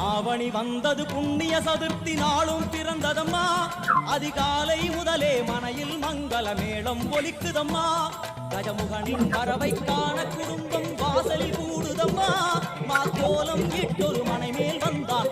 ஆவணி வந்தது புண்ணிய சதுர்த்தி நாளும் பிறந்ததம்மா அதிகாலை முதலே மனையில் மங்கள மேளம் ஒலிக்குதம்மா கஜமுகனின் வரவை காண குடும்பம் வாசலில் கூடுதம்மா மாக்கோலம் இட்டொரு மனை மேல் வந்தான்